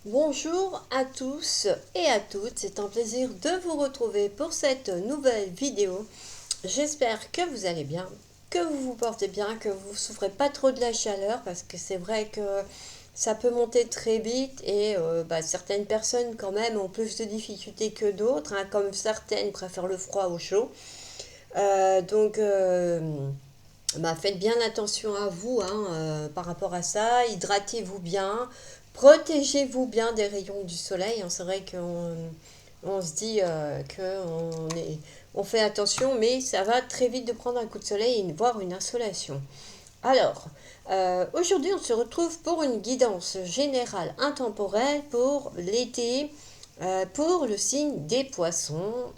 Bonjour à tous et à toutes, c'est un plaisir de vous retrouver pour cette nouvelle vidéo. J'espère que vous allez bien, que vous vous portez bien, que vous ne souffrez pas trop de la chaleur parce que c'est vrai que ça peut monter très vite et certaines personnes quand même ont plus de difficultés que d'autres, hein, comme certaines préfèrent le froid au chaud. Faites bien attention à vous hein, par rapport à ça. Hydratez-vous bien. Protégez-vous bien des rayons du soleil, hein. C'est vrai qu'on se dit on fait attention, mais ça va très vite de prendre un coup de soleil et voire une insolation. Alors, aujourd'hui, on se retrouve pour une guidance générale intemporelle pour l'été, pour le signe des poissons,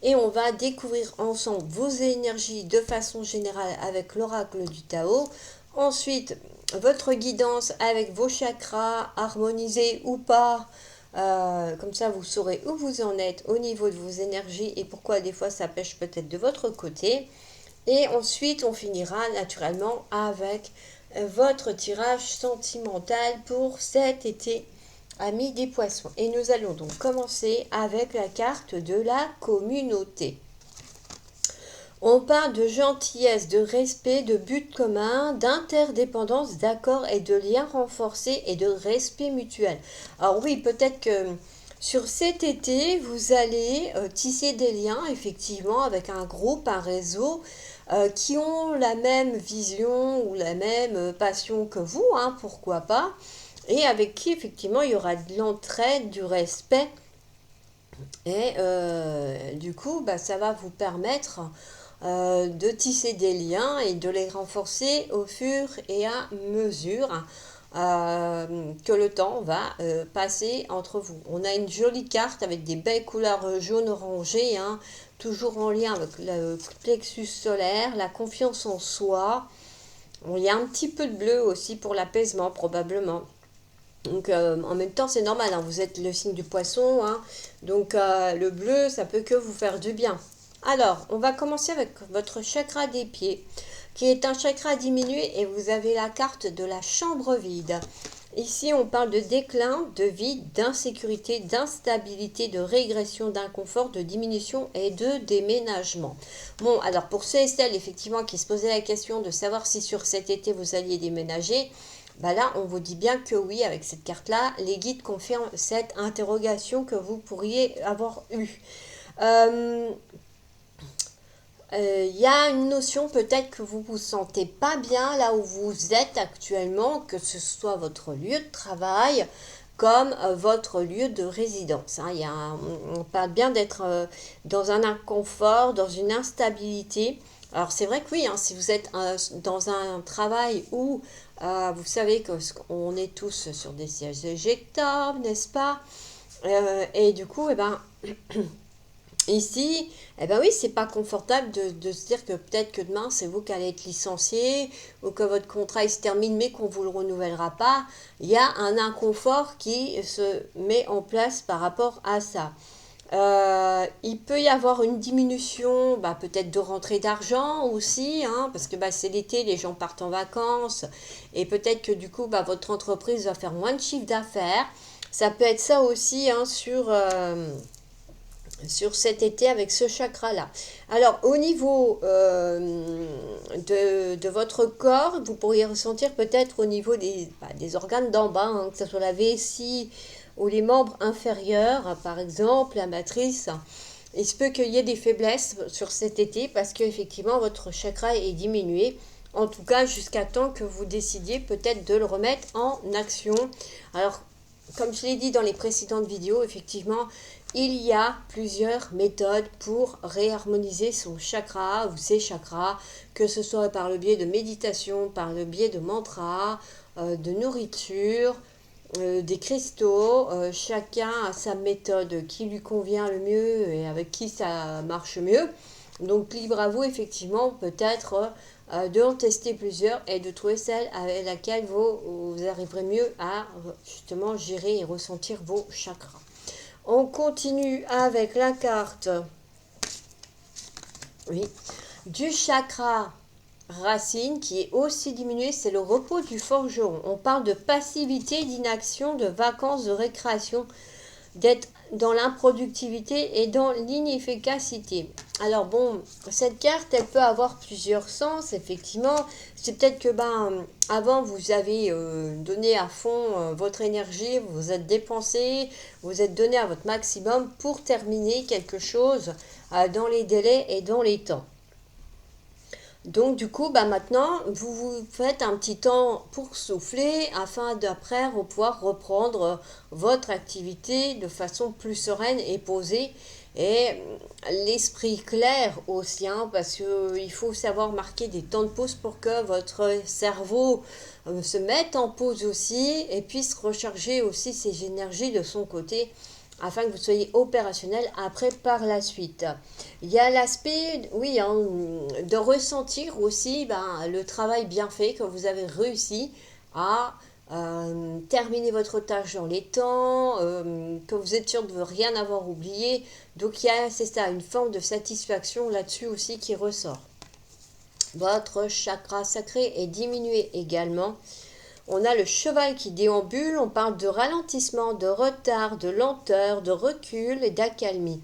et on va découvrir ensemble vos énergies de façon générale avec l'oracle du Tao. Ensuite, votre guidance avec vos chakras harmonisés ou pas. Comme ça, vous saurez où vous en êtes au niveau de vos énergies et pourquoi des fois ça pêche peut-être de votre côté. Et ensuite, on finira naturellement avec votre tirage sentimental pour cet été, amis des poissons. Et nous allons donc commencer avec la carte de la communauté. On parle de gentillesse, de respect, de but commun, d'interdépendance, d'accord et de liens renforcés et de respect mutuel. Alors oui, peut-être que sur cet été, vous allez tisser des liens effectivement avec un groupe, un réseau qui ont la même vision ou la même passion que vous, hein, pourquoi pas, et avec qui effectivement il y aura de l'entraide, du respect, et du coup ça va vous permettre de tisser des liens et de les renforcer au fur et à mesure que le temps va passer entre vous. On a une jolie carte avec des belles couleurs jaune orangé, hein, toujours en lien avec le plexus solaire, la confiance en soi. Bon, il y a un petit peu de bleu aussi pour l'apaisement probablement. Donc en même temps c'est normal, hein, vous êtes le signe du poisson, hein, donc le bleu ça peut que vous faire du bien. Alors on va commencer avec votre chakra des pieds, qui est un chakra diminué et vous avez la carte de la chambre vide. Ici on parle de déclin, de vide, d'insécurité, d'instabilité, de régression, d'inconfort, de diminution et de déménagement. Bon alors pour ceux et celles effectivement qui se posaient la question de savoir si sur cet été vous alliez déménager, là, on vous dit bien que oui, avec cette carte-là, les guides confirment cette interrogation que vous pourriez avoir eue. Euh, y a une notion peut-être que vous ne vous sentez pas bien là où vous êtes actuellement, que ce soit votre lieu de travail comme votre lieu de résidence, hein. On parle bien d'être dans un inconfort, dans une instabilité. Alors c'est vrai que oui, hein, si vous êtes dans un travail où vous savez qu'on est tous sur des sièges éjectables, n'est-ce pas? Et du coup, ici, oui, c'est pas confortable de se dire que peut-être que demain, c'est vous qui allez être licencié ou que votre contrat il se termine mais qu'on vous le renouvellera pas. Il y a un inconfort qui se met en place par rapport à ça. Il peut y avoir une diminution, peut-être de rentrée d'argent aussi, hein, parce que c'est l'été, les gens partent en vacances, et peut-être que du coup, votre entreprise va faire moins de chiffre d'affaires. Ça peut être ça aussi hein, sur cet été avec ce chakra-là. Alors, au niveau de votre corps, vous pourriez ressentir peut-être au niveau des organes d'en bas, hein, que ce soit la vessie ou les membres inférieurs, par exemple, la matrice. Il se peut qu'il y ait des faiblesses sur cet été parce qu'effectivement, votre chakra est diminué. En tout cas, jusqu'à temps que vous décidiez peut-être de le remettre en action. Alors, comme je l'ai dit dans les précédentes vidéos, effectivement, il y a plusieurs méthodes pour réharmoniser son chakra ou ses chakras, que ce soit par le biais de méditation, par le biais de mantras, de nourriture, des cristaux. Chacun a sa méthode qui lui convient le mieux et avec qui ça marche mieux. Donc libre à vous effectivement peut-être de en tester plusieurs et de trouver celle avec laquelle vous arriverez mieux à justement gérer et ressentir vos chakras. On continue avec la carte, oui, du chakra racine qui est aussi diminuée, c'est le repos du forgeron. On parle de passivité, d'inaction, de vacances, de récréation, d'être dans l'improductivité et dans l'inefficacité. Alors bon, cette carte, elle peut avoir plusieurs sens, effectivement. C'est peut-être que avant, vous avez donné à fond votre énergie, vous vous êtes dépensé, vous êtes donné à votre maximum pour terminer quelque chose dans les délais et dans les temps. Donc du coup, maintenant, vous vous faites un petit temps pour souffler afin d'après pouvoir reprendre votre activité de façon plus sereine et posée et l'esprit clair aussi, hein, parce qu'il faut savoir marquer des temps de pause pour que votre cerveau se mette en pause aussi et puisse recharger aussi ses énergies de son côté afin que vous soyez opérationnel après par la suite. Il y a l'aspect, oui, hein, de ressentir aussi le travail bien fait, que vous avez réussi à terminer votre tâche dans les temps, que vous êtes sûr de ne rien avoir oublié. Donc il y a, c'est ça, une forme de satisfaction là-dessus aussi qui ressort. Votre chakra sacré est diminué également. On a le cheval qui déambule, on parle de ralentissement, de retard, de lenteur, de recul et d'accalmie.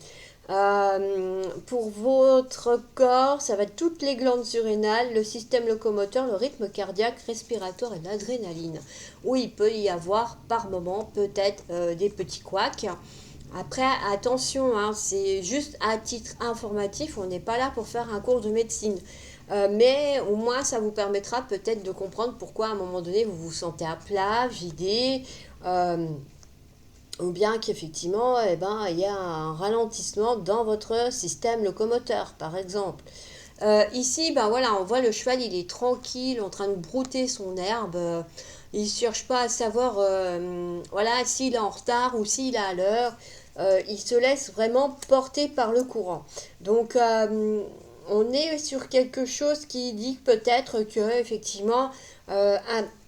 Pour votre corps, ça va être toutes les glandes surrénales, le système locomoteur, le rythme cardiaque, respiratoire et l'adrénaline. Où il peut y avoir par moment peut-être des petits couacs. Après, attention, hein, c'est juste à titre informatif, on n'est pas là pour faire un cours de médecine. Mais au moins, ça vous permettra peut-être de comprendre pourquoi à un moment donné, vous vous sentez à plat, vidé, ou bien qu'effectivement, il y a un ralentissement dans votre système locomoteur, par exemple. Ici, voilà, on voit le cheval, il est tranquille, en train de brouter son herbe. Il ne cherche pas à savoir voilà, s'il est en retard ou s'il est à l'heure. Il se laisse vraiment porter par le courant. Donc, on est sur quelque chose qui dit peut-être que, effectivement,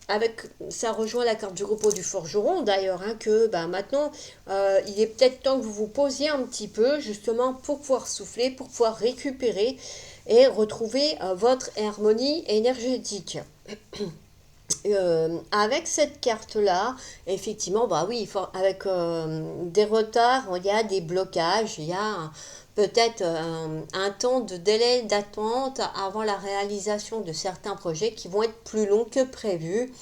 avec, ça rejoint la carte du repos du forgeron d'ailleurs, hein, que maintenant, il est peut-être temps que vous vous posiez un petit peu, justement, pour pouvoir souffler, pour pouvoir récupérer et retrouver votre harmonie énergétique. Avec cette carte-là, effectivement, oui, avec des retards, il y a des blocages, il y a peut-être un temps de délai d'attente avant la réalisation de certains projets qui vont être plus longs que prévu.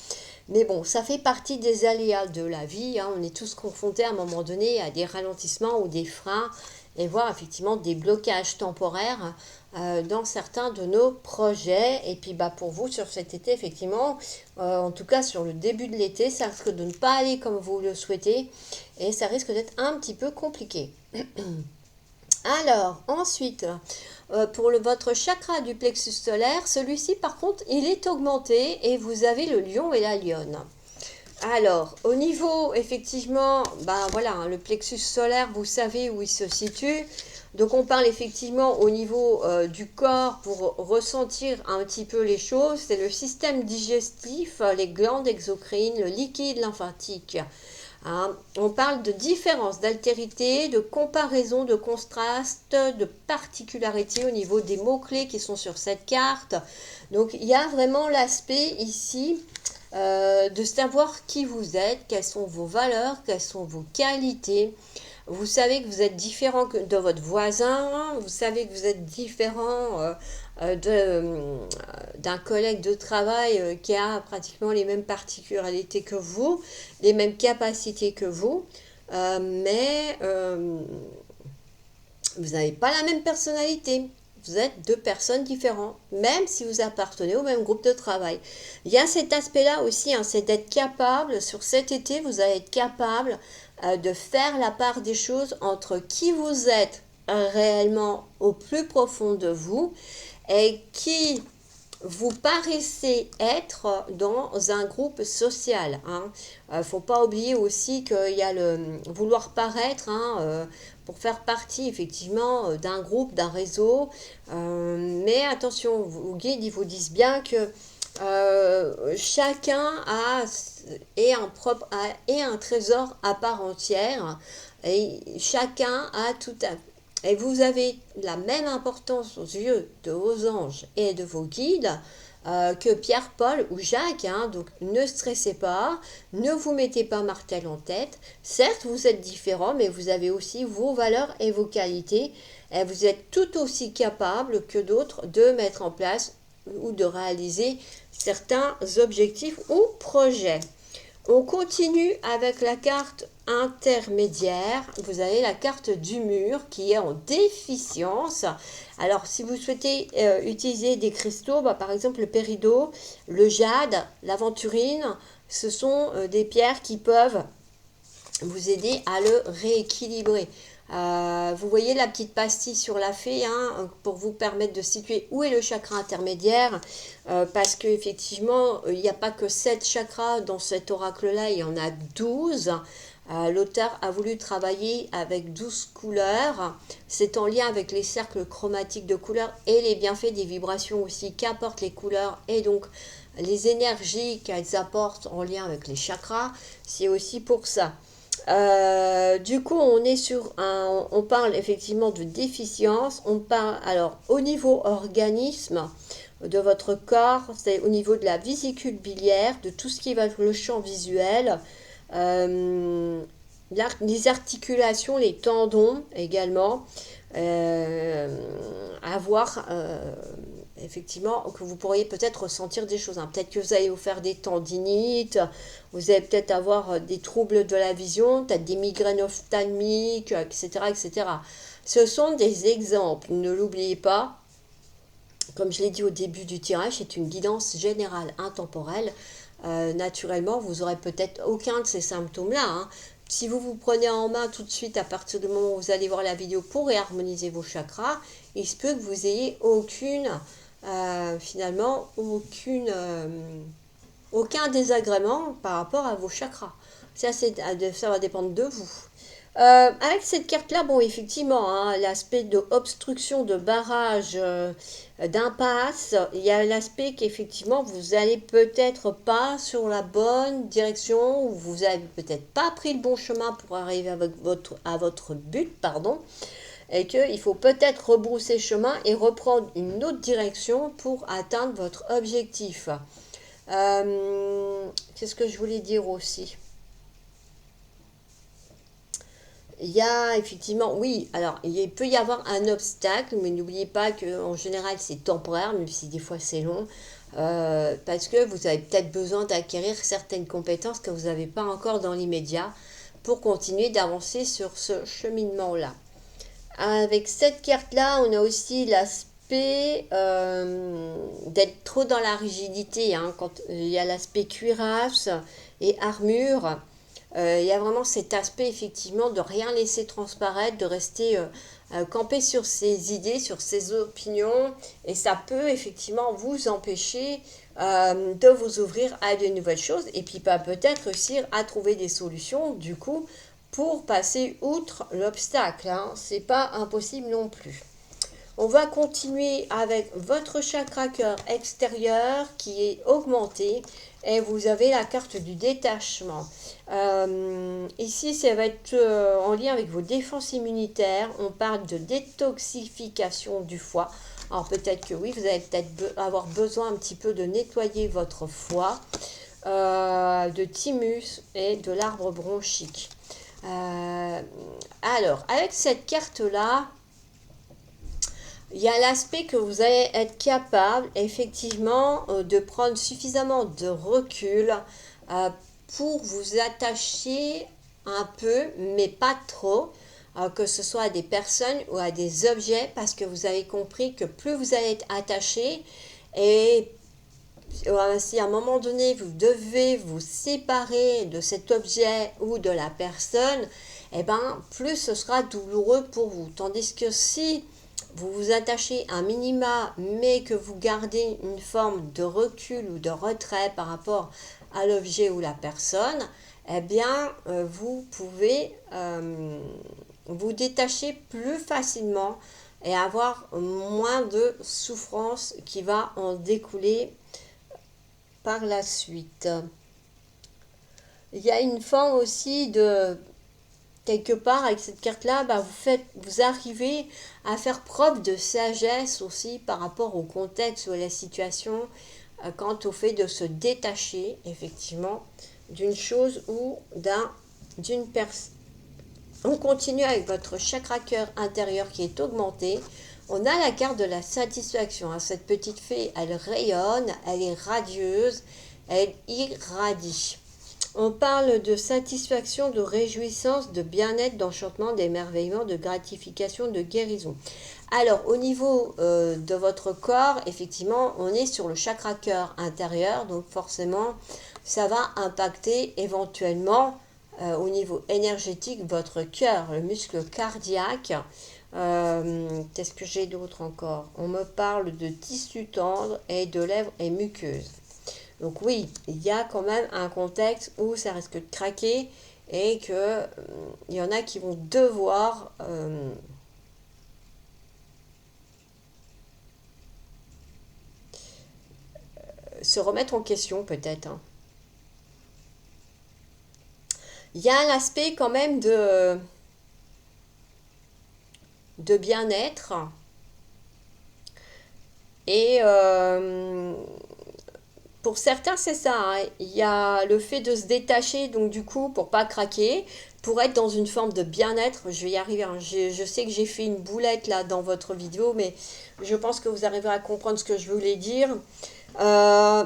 Mais bon, ça fait partie des aléas de la vie, hein. On est tous confrontés à un moment donné à des ralentissements ou des freins et voire effectivement des blocages temporaires dans certains de nos projets. Et puis pour vous, sur cet été, effectivement, en tout cas sur le début de l'été, ça risque de ne pas aller comme vous le souhaitez et ça risque d'être un petit peu compliqué. Alors, ensuite, pour votre chakra du plexus solaire, celui-ci, par contre, il est augmenté et vous avez le lion et la lionne. Alors, au niveau, effectivement, voilà, hein, le plexus solaire, vous savez où il se situe. Donc, on parle effectivement au niveau du corps pour ressentir un petit peu les choses. C'est le système digestif, les glandes exocrines, le liquide lymphatique. Hein. On parle de différence, d'altérité, de comparaison, de contraste, de particularité au niveau des mots-clés qui sont sur cette carte. Donc, il y a vraiment l'aspect ici de savoir qui vous êtes, quelles sont vos valeurs, quelles sont vos qualités. Vous savez que vous êtes différent de votre voisin, vous savez que vous êtes différent d'un collègue de travail qui a pratiquement les mêmes particularités que vous, les mêmes capacités que vous, mais vous n'avez pas la même personnalité. Vous êtes deux personnes différentes, même si vous appartenez au même groupe de travail. Il y a cet aspect-là aussi, hein, c'est d'être capable, sur cet été, vous allez être capable de faire la part des choses entre qui vous êtes réellement au plus profond de vous et qui vous paraissez être dans un groupe social. Faut pas oublier aussi qu'il y a le vouloir paraître pour faire partie effectivement d'un groupe, d'un réseau. Mais attention, vos guides ils vous disent bien que chacun est un trésor à part entière et chacun a tout à et vous avez la même importance aux yeux de vos anges et de vos guides que Pierre, Paul ou Jacques. Hein. Donc ne stressez pas, ne vous mettez pas martel en tête. Certes, vous êtes différents, mais vous avez aussi vos valeurs et vos qualités. Et vous êtes tout aussi capable que d'autres de mettre en place ou de réaliser certains objectifs ou projets. On continue avec la carte intermédiaire. Vous avez la carte du mur qui est en déficience. Alors, si vous souhaitez utiliser des cristaux, par exemple le péridot, le jade, l'aventurine, ce sont des pierres qui peuvent vous aider à le rééquilibrer. Vous voyez la petite pastille sur la fée hein, pour vous permettre de situer où est le chakra intermédiaire parce qu'effectivement il n'y a pas que 7 chakras dans cet oracle là, il y en a 12. L'auteur a voulu travailler avec 12 couleurs. C'est en lien avec les cercles chromatiques de couleurs et les bienfaits des vibrations aussi qu'apportent les couleurs et donc les énergies qu'elles apportent en lien avec les chakras. C'est aussi pour ça. Du coup, on est sur on parle effectivement de déficience. On parle alors au niveau organisme de votre corps, c'est au niveau de la vésicule biliaire, de tout ce qui va être le champ visuel, les articulations, les tendons également, avoir effectivement que vous pourriez peut-être ressentir des choses. Hein. Peut-être que vous allez vous faire des tendinites, vous allez peut-être avoir des troubles de la vision, peut-être des migraines ophtalmiques, etc., etc. Ce sont des exemples, ne l'oubliez pas. Comme je l'ai dit au début du tirage, c'est une guidance générale intemporelle. Naturellement, vous n'aurez peut-être aucun de ces symptômes-là. Hein. Si vous vous prenez en main tout de suite à partir du moment où vous allez voir la vidéo pour réharmoniser vos chakras, il se peut que vous ayez finalement aucun désagrément par rapport à vos chakras. Ça va dépendre de vous. Avec cette carte-là, bon, effectivement, hein, l'aspect de obstruction, de barrage, d'impasse, il y a l'aspect qu'effectivement, vous allez peut-être pas sur la bonne direction, ou vous avez peut-être pas pris le bon chemin pour arriver à votre but, pardon, et qu'il faut peut-être rebrousser chemin et reprendre une autre direction pour atteindre votre objectif. Qu'est-ce que je voulais dire aussi ? Il y a effectivement, oui, alors il peut y avoir un obstacle, mais n'oubliez pas qu'en général c'est temporaire, même si des fois c'est long, parce que vous avez peut-être besoin d'acquérir certaines compétences que vous n'avez pas encore dans l'immédiat pour continuer d'avancer sur ce cheminement-là. Avec cette carte-là, on a aussi l'aspect d'être trop dans la rigidité, hein, quand il y a l'aspect cuirasse et armure. Il y a vraiment cet aspect effectivement de rien laisser transparaître, de rester campé sur ses idées, sur ses opinions, et ça peut effectivement vous empêcher de vous ouvrir à de nouvelles choses et puis peut-être réussir à trouver des solutions du coup pour passer outre l'obstacle. Hein. C'est pas impossible non plus. On va continuer avec votre chakra cœur extérieur qui est augmenté et vous avez la carte du détachement. Ici, ça va être en lien avec vos défenses immunitaires. On parle de détoxification du foie. Alors peut-être que oui, vous allez peut-être avoir besoin un petit peu de nettoyer votre foie, de thymus et de l'arbre bronchique. Alors, avec cette carte-là, il y a l'aspect que vous allez être capable, effectivement, de prendre suffisamment de recul pour vous attacher un peu, mais pas trop, que ce soit à des personnes ou à des objets, parce que vous avez compris que plus vous allez être attaché, et si à un moment donné, vous devez vous séparer de cet objet ou de la personne, eh ben, plus ce sera douloureux pour vous. Tandis que si vous vous attachez un minima, mais que vous gardez une forme de recul ou de retrait par rapport à l'objet ou la personne, eh bien, vous pouvez vous détacher plus facilement et avoir moins de souffrance qui va en découler par la suite. Il y a une forme aussi de quelque part avec cette carte-là, vous arrivez à faire preuve de sagesse aussi par rapport au contexte ou à la situation. quant au fait de se détacher effectivement d'une chose ou d'une personne. On continue avec votre chakra cœur intérieur qui est augmenté. On a la carte de la satisfaction. Hein. Cette petite fée, elle rayonne, elle est radieuse, elle irradie. On parle de satisfaction, de réjouissance, de bien-être, d'enchantement, d'émerveillement, de gratification, de guérison. Alors, au niveau de votre corps, effectivement, on est sur le chakra cœur intérieur, donc forcément, ça va impacter éventuellement au niveau énergétique votre cœur, le muscle cardiaque. Qu'est-ce que j'ai d'autre encore? On me parle de tissu tendre et de lèvres et muqueuses. Donc oui, il y a quand même un contexte où ça risque de craquer et que il y en a qui vont devoir se remettre en question peut-être. Hein. Il y a un aspect quand même de bien-être et pour certains, c'est ça. Hein. Il y a le fait de se détacher, donc du coup, pour pas craquer, pour être dans une forme de bien-être. Je vais y arriver. Hein. Je sais que j'ai fait une boulette là dans votre vidéo, mais je pense que vous arriverez à comprendre ce que je voulais dire. Euh,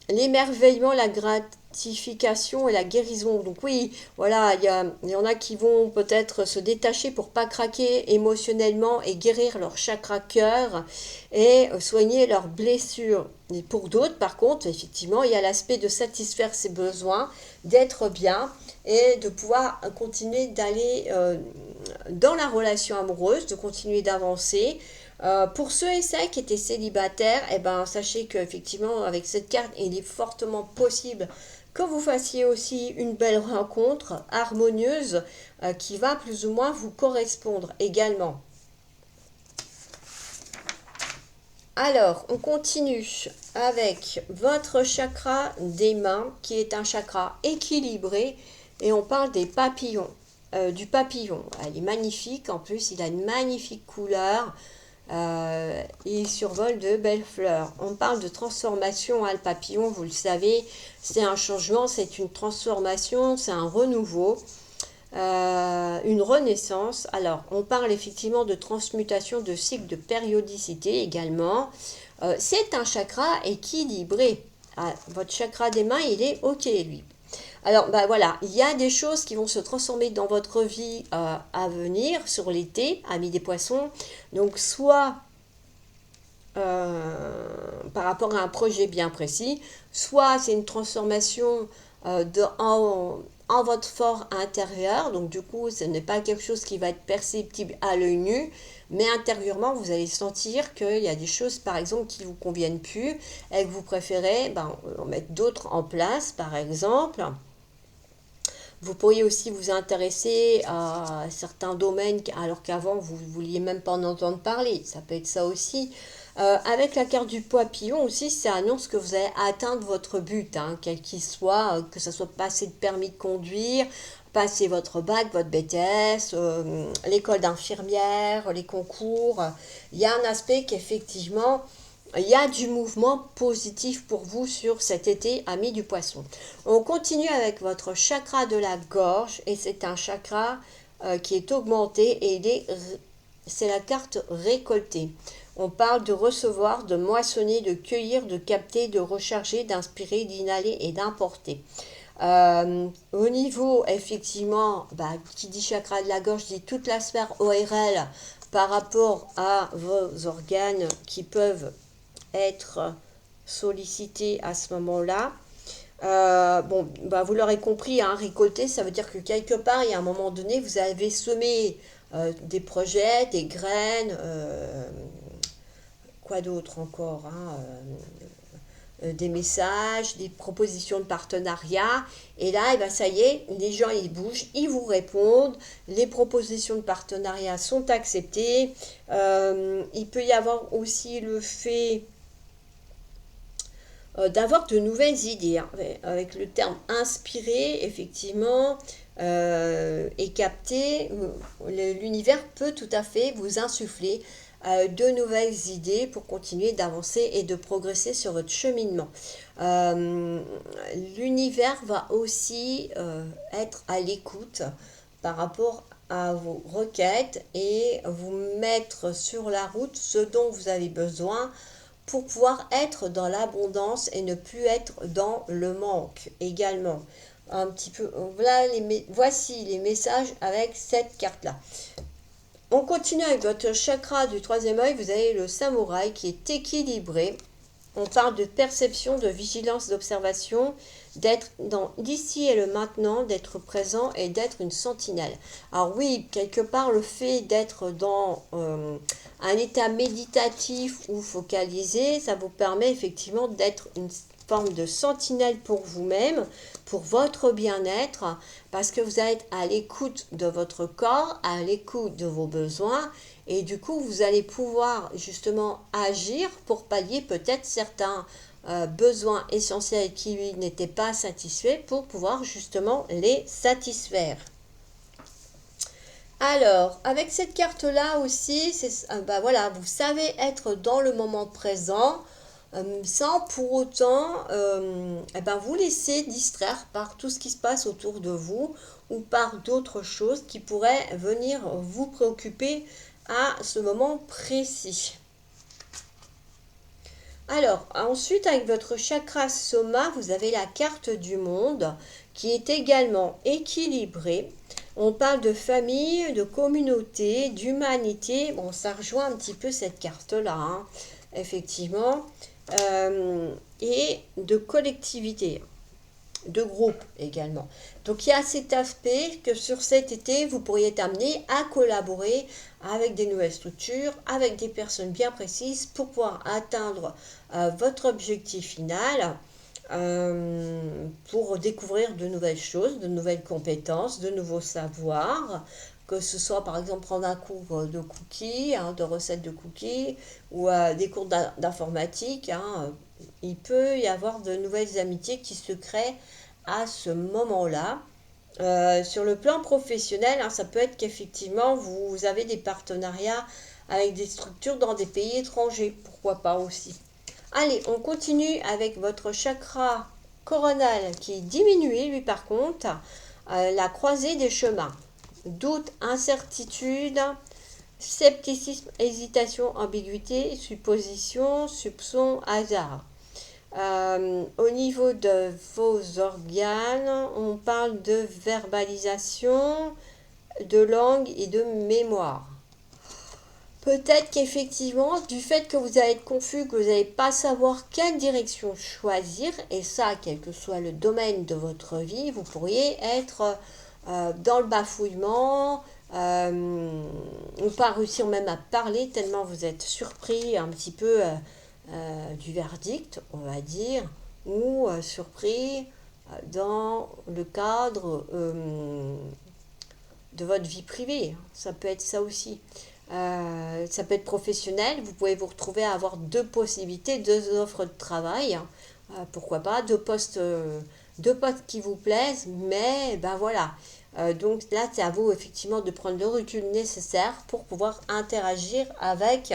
L'émerveillement, la gratification et la guérison. Donc oui, voilà, il y en a qui vont peut-être se détacher pour pas craquer émotionnellement et guérir leur chakra cœur et soigner leurs blessures. Et pour d'autres, par contre, effectivement, il y a l'aspect de satisfaire ses besoins, d'être bien et de pouvoir continuer d'aller dans la relation amoureuse, de continuer d'avancer. Pour ceux et celles qui étaient célibataires, eh ben, sachez qu'effectivement, avec cette carte, il est fortement possible que vous fassiez aussi une belle rencontre harmonieuse qui va plus ou moins vous correspondre également. Alors, on continue avec votre chakra des mains, qui est un chakra équilibré, et on parle des papillons, du papillon. Il est magnifique, en plus, il a une magnifique couleur. Il survole de belles fleurs. On parle de transformation, hein, le papillon, vous le savez, c'est un changement, c'est une transformation, c'est un renouveau, une renaissance. Alors, on parle effectivement de transmutation, de cycle, de périodicité également. C'est un chakra équilibré. Ah, votre chakra des mains, il est OK, lui. Alors, bah voilà, il y a des choses qui vont se transformer dans votre vie à venir sur l'été, amis des poissons. Donc, soit par rapport à un projet bien précis, soit c'est une transformation en votre fort intérieur, donc du coup ce n'est pas quelque chose qui va être perceptible à l'œil nu, mais intérieurement vous allez sentir qu'il y a des choses par exemple qui ne vous conviennent plus et que vous préférez en mettre d'autres en place par exemple. Vous pourriez aussi vous intéresser à certains domaines alors qu'avant vous ne vouliez même pas en entendre parler. Ça peut être ça aussi. Avec la carte du papillon aussi, ça annonce que vous allez atteindre votre but, hein, quel qu'il soit, que ce soit passer de permis de conduire, passer votre bac, votre BTS, l'école d'infirmière, les concours. Il y a un aspect qu'effectivement, il y a du mouvement positif pour vous sur cet été, amis du poisson. On continue avec votre chakra de la gorge et c'est un chakra qui est augmenté et c'est la carte récoltée. On parle de recevoir, de moissonner, de cueillir, de capter, de recharger, d'inspirer, d'inhaler et d'importer. Au niveau, effectivement, qui dit chakra de la gorge dit toute la sphère ORL par rapport à vos organes qui peuvent être sollicités à ce moment-là. Vous l'aurez compris, hein, récolter, ça veut dire que quelque part, il y a un moment donné, vous avez semé des projets, des graines, quoi d'autre encore, hein, des messages, des propositions de partenariat. Et là, ça y est, les gens, ils bougent, ils vous répondent. Les propositions de partenariat sont acceptées. Il peut y avoir aussi le fait d'avoir de nouvelles idées, hein, avec le terme inspiré, effectivement, et capté, l'univers peut tout à fait vous insuffler de nouvelles idées pour continuer d'avancer et de progresser sur votre cheminement. L'univers va aussi être à l'écoute par rapport à vos requêtes et vous mettre sur la route ce dont vous avez besoin pour pouvoir être dans l'abondance et ne plus être dans le manque également. Un petit peu, voilà voici les messages avec cette carte-là. On continue avec votre chakra du troisième œil. Vous avez le samouraï qui est équilibré. On parle de perception, de vigilance, d'observation, d'être dans l'ici et le maintenant, d'être présent et d'être une sentinelle. Alors oui, quelque part, le fait d'être dans un état méditatif ou focalisé, ça vous permet effectivement d'être une forme de sentinelle pour vous-même, pour votre bien-être, parce que vous êtes à l'écoute de votre corps, à l'écoute de vos besoins, et du coup, vous allez pouvoir justement agir pour pallier peut-être certains besoins essentiels qui n'étaient pas satisfaits pour pouvoir justement les satisfaire. Alors, avec cette carte-là aussi, bah voilà, vous savez être dans le moment présent sans pour autant vous laisser distraire par tout ce qui se passe autour de vous ou par d'autres choses qui pourraient venir vous préoccuper à ce moment précis. Alors, ensuite, avec votre chakra soma, vous avez la carte du monde qui est également équilibrée. On parle de famille, de communauté, d'humanité. Bon, ça rejoint un petit peu cette carte-là, hein, effectivement. Et de collectivité, de groupe également. Donc il y a cet aspect que sur cet été, vous pourriez être amené à collaborer avec des nouvelles structures, avec des personnes bien précises pour pouvoir atteindre votre objectif final, pour découvrir de nouvelles choses, de nouvelles compétences, de nouveaux savoirs, que ce soit par exemple prendre un cours de cookies, hein, de recettes de cookies, ou des cours d'informatique. Hein. Il peut y avoir de nouvelles amitiés qui se créent à ce moment-là. Sur le plan professionnel, hein, ça peut être qu'effectivement vous avez des partenariats avec des structures dans des pays étrangers, pourquoi pas aussi. Allez, on continue avec votre chakra coronal qui est diminué, lui par contre, la croisée des chemins. Doute, incertitude, scepticisme, hésitation, ambiguïté, supposition, soupçon, hasard. Au niveau de vos organes, on parle de verbalisation, de langue et de mémoire. Peut-être qu'effectivement, du fait que vous allez être confus, que vous n'allez pas savoir quelle direction choisir, et ça, quel que soit le domaine de votre vie, vous pourriez être dans le bafouillement, ou pas réussir même à parler, tellement vous êtes surpris un petit peu du verdict, on va dire, ou surpris dans le cadre de votre vie privée. Ça peut être ça aussi. Ça peut être professionnel, vous pouvez vous retrouver à avoir deux possibilités, deux offres de travail, pourquoi pas, deux postes qui vous plaisent, mais ben voilà. Donc là, c'est à vous effectivement de prendre le recul nécessaire pour pouvoir interagir avec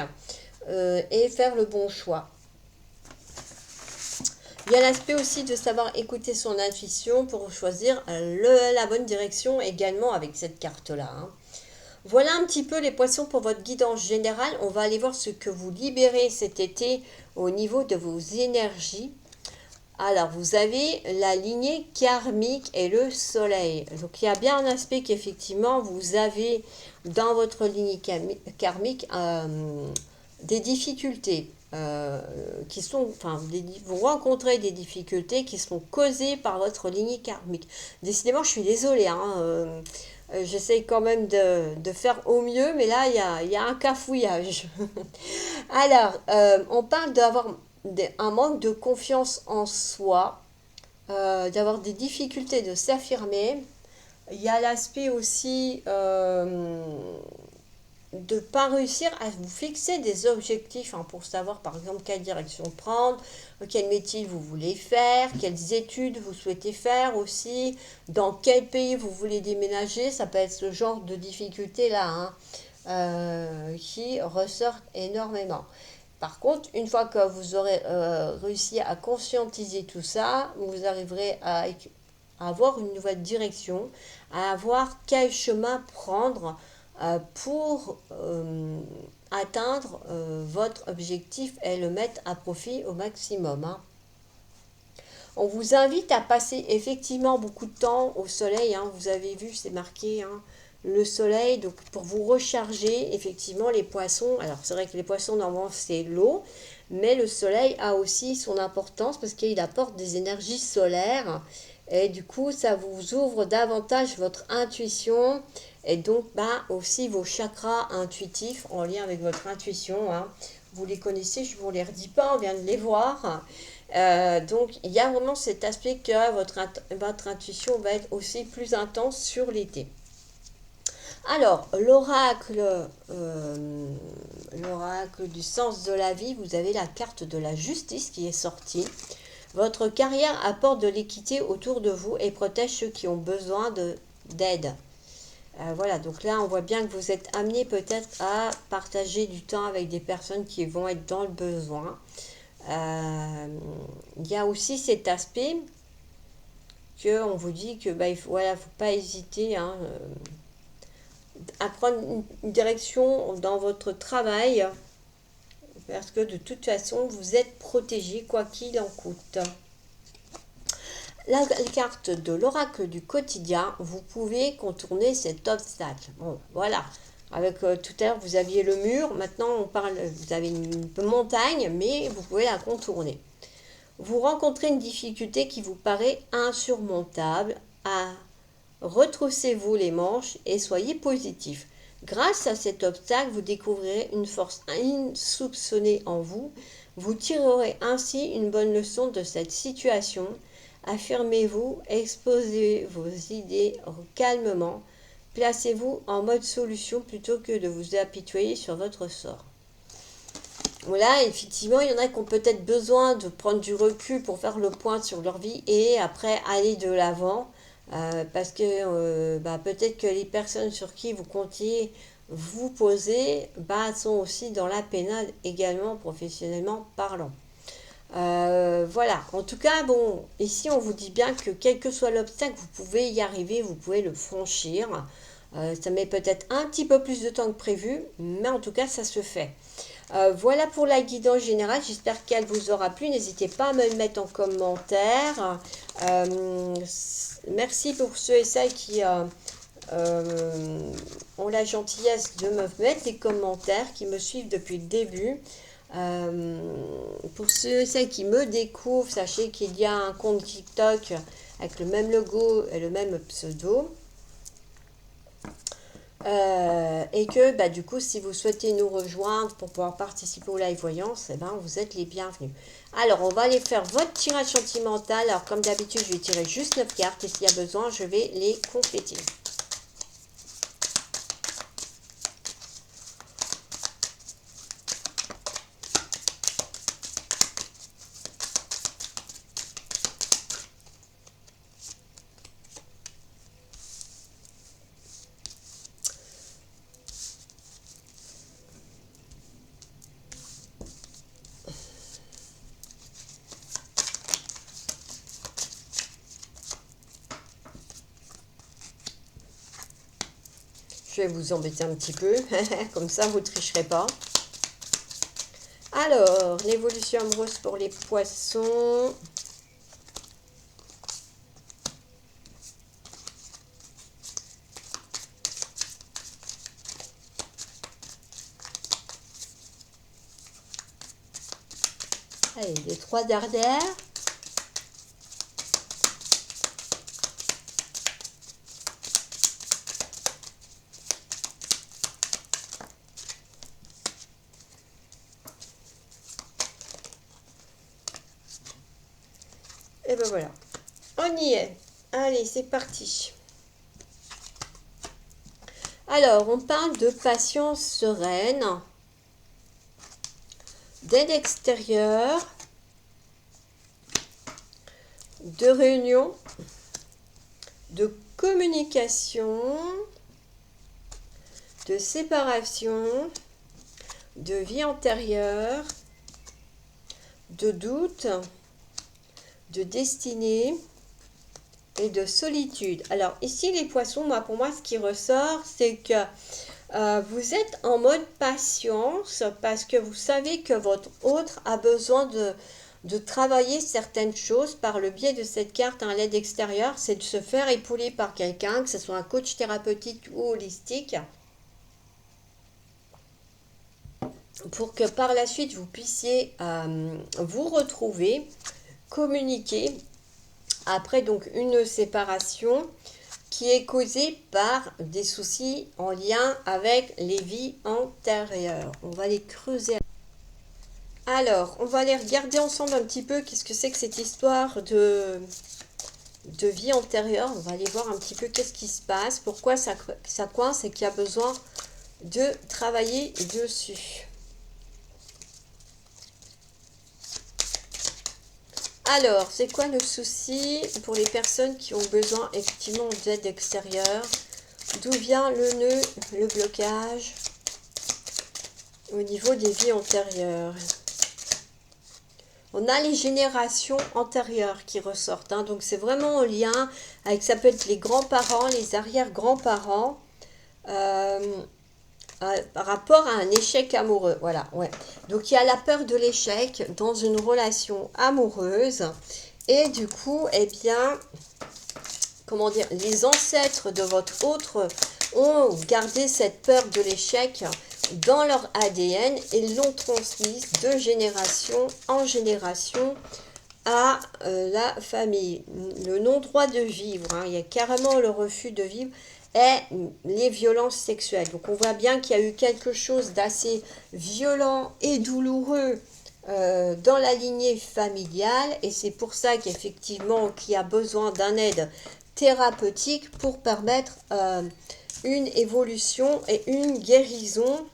et faire le bon choix. Il y a l'aspect aussi de savoir écouter son intuition pour choisir la bonne direction également avec cette carte-là. Hein. Voilà un petit peu les poissons pour votre guidance générale. On va aller voir ce que vous libérez cet été au niveau de vos énergies. Alors, vous avez la lignée karmique et le soleil. Donc, il y a bien un aspect qu'effectivement, vous avez dans votre lignée karmique des difficultés. Qui sont, enfin, vous rencontrez des difficultés qui sont causées par votre lignée karmique. Décidément, je suis désolée, hein, j'essaye quand même de faire au mieux, mais là, il y a un cafouillage. Alors, on parle d'avoir un manque de confiance en soi, d'avoir des difficultés de s'affirmer. Il y a l'aspect aussi de ne pas réussir à vous fixer des objectifs hein, pour savoir par exemple quelle direction prendre, quel métier vous voulez faire, quelles études vous souhaitez faire aussi, dans quel pays vous voulez déménager, ça peut être ce genre de difficulté là. Hein. qui ressortent énormément. Par contre, une fois que vous aurez réussi à conscientiser tout ça, vous arriverez à avoir une nouvelle direction, à avoir quel chemin prendre pour atteindre votre objectif et le mettre à profit au maximum, hein. On vous invite à passer effectivement beaucoup de temps au soleil, hein. Vous avez vu, c'est marqué, hein, le soleil, donc pour vous recharger, effectivement, les poissons. Alors, c'est vrai que les poissons, normalement, c'est l'eau, mais le soleil a aussi son importance parce qu'il apporte des énergies solaires. Et du coup, ça vous ouvre davantage votre intuition et donc bah, aussi vos chakras intuitifs en lien avec votre intuition, hein. Vous les connaissez, je ne vous les redis pas, on vient de les voir. Donc, il y a vraiment cet aspect que votre intuition va être aussi plus intense sur l'été. Alors, l'oracle du sens de la vie, vous avez la carte de la justice qui est sortie. Votre carrière apporte de l'équité autour de vous et protège ceux qui ont besoin d'aide. Voilà, donc là, on voit bien que vous êtes amené peut-être à partager du temps avec des personnes qui vont être dans le besoin. Il y a aussi cet aspect que on vous dit que bah, faut pas hésiter, hein, à prendre une direction dans votre travail parce que de toute façon vous êtes protégé quoi qu'il en coûte. La carte de l'oracle du quotidien, vous pouvez contourner cet obstacle. Bon, voilà. Avec tout à l'heure, vous aviez le mur. Maintenant, vous avez une montagne, mais vous pouvez la contourner. Vous rencontrez une difficulté qui vous paraît insurmontable. Retroussez-vous les manches et soyez positif. Grâce à cet obstacle, vous découvrirez une force insoupçonnée en vous. Vous tirerez ainsi une bonne leçon de cette situation. Affirmez-vous, exposez vos idées calmement. Placez-vous en mode solution plutôt que de vous apitoyer sur votre sort. Voilà, effectivement, il y en a qui ont peut-être besoin de prendre du recul pour faire le point sur leur vie et après aller de l'avant. Parce que peut-être que les personnes sur qui vous comptiez vous poser sont aussi dans la pénale également professionnellement parlant. Voilà, en tout cas, bon, ici on vous dit bien que quel que soit l'obstacle, vous pouvez y arriver, vous pouvez le franchir. Ça met peut-être un petit peu plus de temps que prévu, mais en tout cas, ça se fait. Voilà pour la guidance générale, j'espère qu'elle vous aura plu. N'hésitez pas à me le mettre en commentaire. Merci pour ceux et celles qui ont la gentillesse de me mettre des commentaires, qui me suivent depuis le début. Pour ceux et celles qui me découvrent, sachez qu'il y a un compte TikTok avec le même logo et le même pseudo. Et que du coup, si vous souhaitez nous rejoindre pour pouvoir participer au live voyance, vous êtes les bienvenus. Alors, on va aller faire votre tirage sentimental. Alors, comme d'habitude, je vais tirer juste 9 cartes et s'il y a besoin, je vais les compléter. Je vais vous embêter un petit peu, comme ça vous ne tricherez pas. Alors, l'évolution amoureuse pour les poissons. Allez, les 3 dernières. Et ben voilà, on y est. Allez, c'est parti. Alors, on parle de patience sereine, d'aide extérieure, de réunion, de communication, de séparation, de vie antérieure, de doute, de destinée et de solitude. Alors ici les poissons, pour moi ce qui ressort, c'est que vous êtes en mode patience parce que vous savez que votre autre a besoin de travailler certaines choses par le biais de cette carte à l'aide extérieure, c'est de se faire épauler par quelqu'un, que ce soit un coach thérapeutique ou holistique, pour que par la suite vous puissiez vous retrouver, communiquer après donc une séparation qui est causée par des soucis en lien avec les vies antérieures. On va les creuser. Alors, on va aller regarder ensemble un petit peu qu'est-ce que c'est que cette histoire de vie antérieure. On va aller voir un petit peu qu'est-ce qui se passe, pourquoi ça coince et qu'il y a besoin de travailler dessus. Alors, c'est quoi le souci pour les personnes qui ont besoin effectivement d'aide extérieure? D'où vient le nœud, le blocage au niveau des vies antérieures? On a les générations antérieures qui ressortent, hein, donc c'est vraiment en lien avec, ça peut être les grands-parents, les arrière-grands-parents, par rapport à un échec amoureux. Voilà, ouais. Donc il y a la peur de l'échec dans une relation amoureuse. Et du coup, eh bien, comment dire, les ancêtres de votre autre ont gardé cette peur de l'échec dans leur ADN et l'ont transmise de génération en génération à la famille. Le non-droit de vivre, hein, il y a carrément le refus de vivre, et les violences sexuelles. Donc on voit bien qu'il y a eu quelque chose d'assez violent et douloureux dans la lignée familiale, et c'est pour ça qu'effectivement qu'il y a besoin d'un aide thérapeutique pour permettre une évolution et une guérison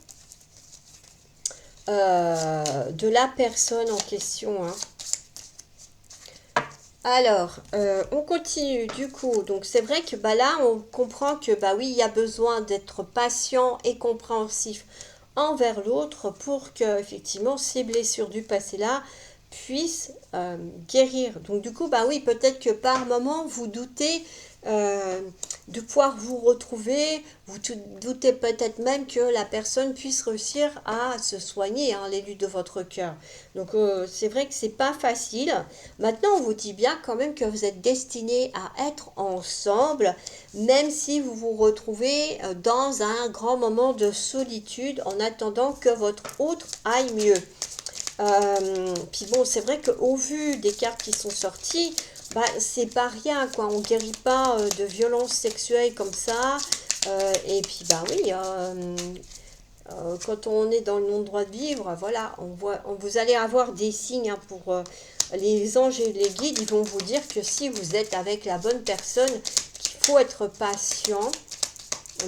de la personne en question, hein. Alors, on continue du coup. Donc, c'est vrai que là, on comprend que, oui, il y a besoin d'être patient et compréhensif envers l'autre pour que, effectivement, ces blessures du passé-là puissent guérir. Donc, du coup, oui, peut-être que par moment, vous doutez de pouvoir vous retrouver, vous doutez peut-être même que la personne puisse réussir à se soigner, hein, l'élu de votre cœur. Donc c'est vrai que c'est pas facile. Maintenant on vous dit bien quand même que vous êtes destinés à être ensemble, même si vous vous retrouvez dans un grand moment de solitude en attendant que votre autre aille mieux. Puis bon, c'est vrai qu'au vu des cartes qui sont sorties, c'est pas rien, quoi. On guérit pas de violences sexuelles comme ça. Et puis, oui, quand on est dans le non-droit de vivre, voilà, vous allez avoir des signes, hein, pour les anges et les guides, ils vont vous dire que si vous êtes avec la bonne personne, qu'il faut être patient.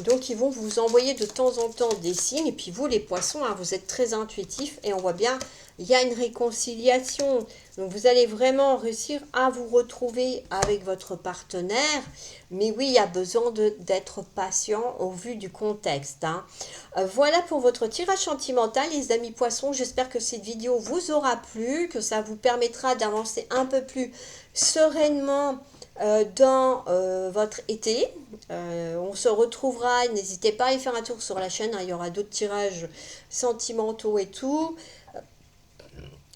Donc, ils vont vous envoyer de temps en temps des signes. Et puis, vous, les poissons, hein, vous êtes très intuitifs. Et on voit bien, il y a une réconciliation. Donc, vous allez vraiment réussir à vous retrouver avec votre partenaire. Mais oui, il y a besoin d'être patient au vu du contexte, hein. Voilà pour votre tirage sentimental, les amis poissons. J'espère que cette vidéo vous aura plu, que ça vous permettra d'avancer un peu plus sereinement dans votre été. On se retrouvera, n'hésitez pas à y faire un tour sur la chaîne, hein, il y aura d'autres tirages sentimentaux et tout.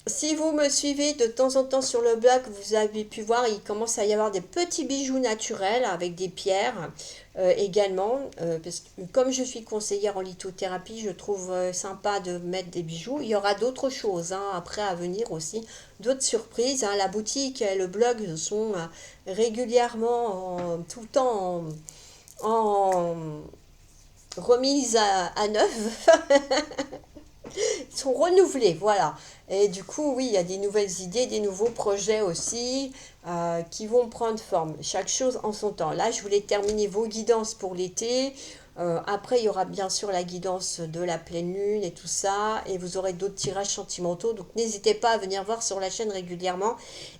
Si vous me suivez de temps en temps sur le blog, vous avez pu voir, il commence à y avoir des petits bijoux naturels avec des pierres également. Parce que comme je suis conseillère en lithothérapie, je trouve sympa de mettre des bijoux. Il y aura d'autres choses, hein, après à venir aussi, d'autres surprises, hein. La boutique et le blog sont régulièrement, tout le temps en remise à neuf. Ils sont renouvelés, voilà. Et du coup, oui, il y a des nouvelles idées, des nouveaux projets aussi qui vont prendre forme. Chaque chose en son temps. Là, je voulais terminer vos guidances pour l'été. Après, il y aura bien sûr la guidance de la pleine lune et tout ça, et vous aurez d'autres tirages sentimentaux. Donc, n'hésitez pas à venir voir sur la chaîne régulièrement.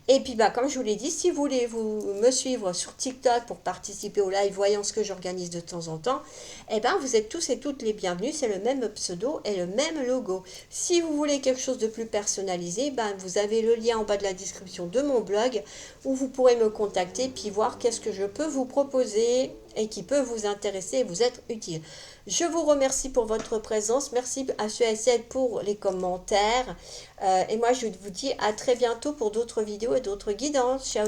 Et puis, bah, comme je vous l'ai dit, si vous voulez me suivre sur TikTok pour participer au live voyance que j'organise de temps en temps, eh ben, vous êtes tous et toutes les bienvenus. C'est le même pseudo et le même logo. Si vous voulez quelque chose de plus personnalisé, ben, vous avez le lien en bas de la description de mon blog où vous pourrez me contacter puis voir qu'est-ce que je peux vous proposer et qui peut vous intéresser et vous être utile. Je vous remercie pour votre présence. Merci à ceux et celles pour les commentaires. Et moi, je vous dis à très bientôt pour d'autres vidéos et d'autres guidances. Ciao!